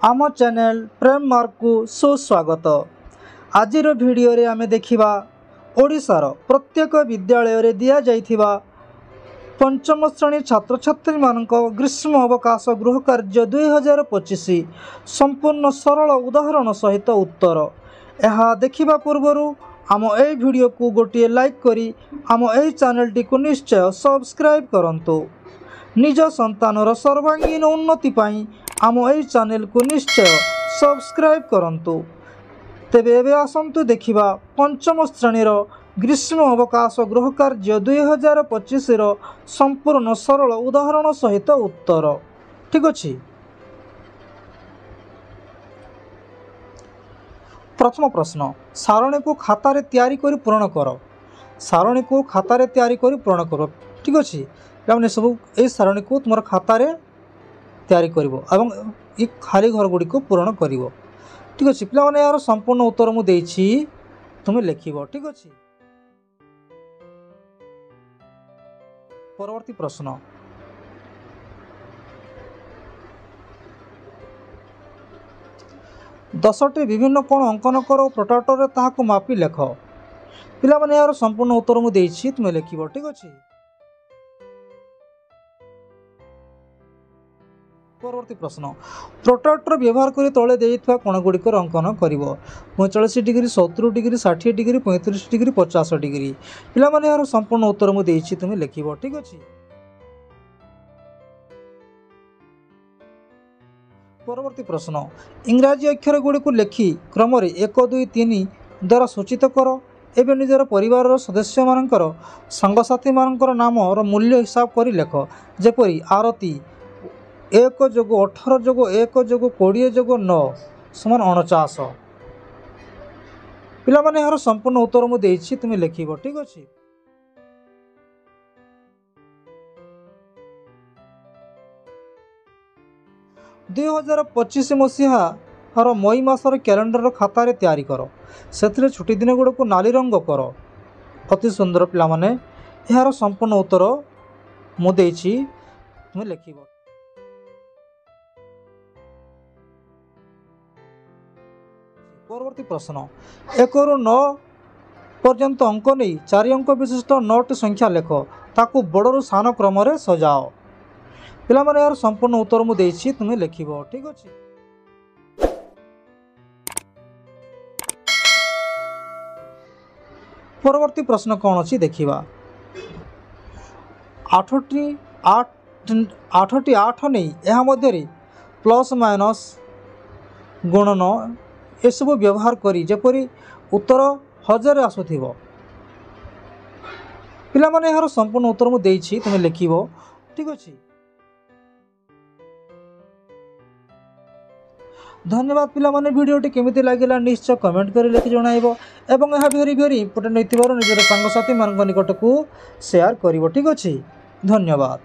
आम चैनल प्रेम मार्क को सुस्वागत। आज भिडियो रे आमे देखिबा ओडिशार प्रत्येक विद्यालय रे दिया जाइथिबा पंचम श्रेणी छात्र छात्री मानक ग्रीष्म अवकाश गृह कार्य 2025 संपूर्ण सरल उदाहरण सहित उत्तर। यह देखिबा पूर्वरु आम ए वीडियो को गोटे लाइक करी आम ए चैनल टी को निश्चय सब्सक्राइब करंतु। निज संतानर सर्वांगीन उन्नति पाई आम ए चैनल को निश्चय सब्सक्राइब करंतु। तेबे एबे आसंतु देखिबा पंचम श्रेणीर ग्रीष्म अवकाश गृह कार्य 2025 संपूर्ण सरल उदाहरण सहित उत्तर। ठीक अछि। प्रथम प्रश्न, सारणी को खातार तैयारी करी पूर्ण कर। सारणी को खातार तैयारी करी पूर्ण कर। ठीक अछि। पिलाने सब ए सारणी को तुम खातार तैयारी करिवो एवं ए खाली घर गुडी को पूर्ण करिवो। ठीक अछि। पिलाने यार संपूर्ण उत्तर मु देछि, तुम लिखिवो। ठीक अछि। परवर्ती प्रश्न, दशटी विभिन्न कोण अंकन कर प्रोट्रैक्टर रे ताहाको मापी लेख। पिला माने यार संपूर्ण उत्तर मु देछि, तुम लिखिवो। ठीक अछि। परवर्ती प्रश्न, प्रोट्रैक्टर व्यवहार करी तळे देइथवा कोण गुडिकर अंकन करिवो। 45 degree, 70 degree, 60 degree, 35 degree, 50 degree. पिला माने यार संपूर्ण उत्तर मु देछि, तुम लिखिवो। ठीक अछि। परवर्ती प्रश्न, इंग्राजी अक्षर गुडी को लेखि क्रम रे 1 2 3 द्वारा सूचित कर। एबे निजर परिवार सदस्य मानकर संगसाथी मानकर नाम और मूल्य हिसाब करी लेख। जेपरि आरती 1 + 18 + 1 + 20 + 9 = 49। पिला माने यार संपूर्ण उत्तर मु देछि, तुम लिखिवो। ठीक अछि। दुई 2025 मसीहा हर मई मासर कैलेंडर खातार तैयारी कर। से छुट्टी दिन गुड़ को नाली रंग कर। अति सुंदर। पिला माने यार संपूर्ण उत्तर मु देछि, तुम लिखिवो। परवर्ती प्रश्न, 1 ରୁ 9 पर्यंत अंक नहीं 4 अंक विशिष्ट 9टी संख्या लेख। ताकू बड़रू सान क्रम रे सजाओ। पिला माने यार संपूर्ण उत्तर मु देछि, तुम लिखिवो। ठीक अछि। परवर्ती प्रश्न कौन अछि देखिबा। 8टी 8 नहीं यह मध्य रे प्लस माइनस गुणन ए सब व्यवहार करी जेपरि उत्तर 1000 आसुथिबो। पिला माने यार संपूर्ण उत्तर मु देछि, तुम लिखिवो। ठीक अछि। धन्यवाद। पिला माने वीडियोटी केमिति लागिला निश्चय कमेंट करी लिखि जणाइबो एवं यह भेरी इंपोर्टेंट होइतिबार निजर संगसाथी मान निकट को शेयर करिवो। ठीक अछि। धन्यवाद।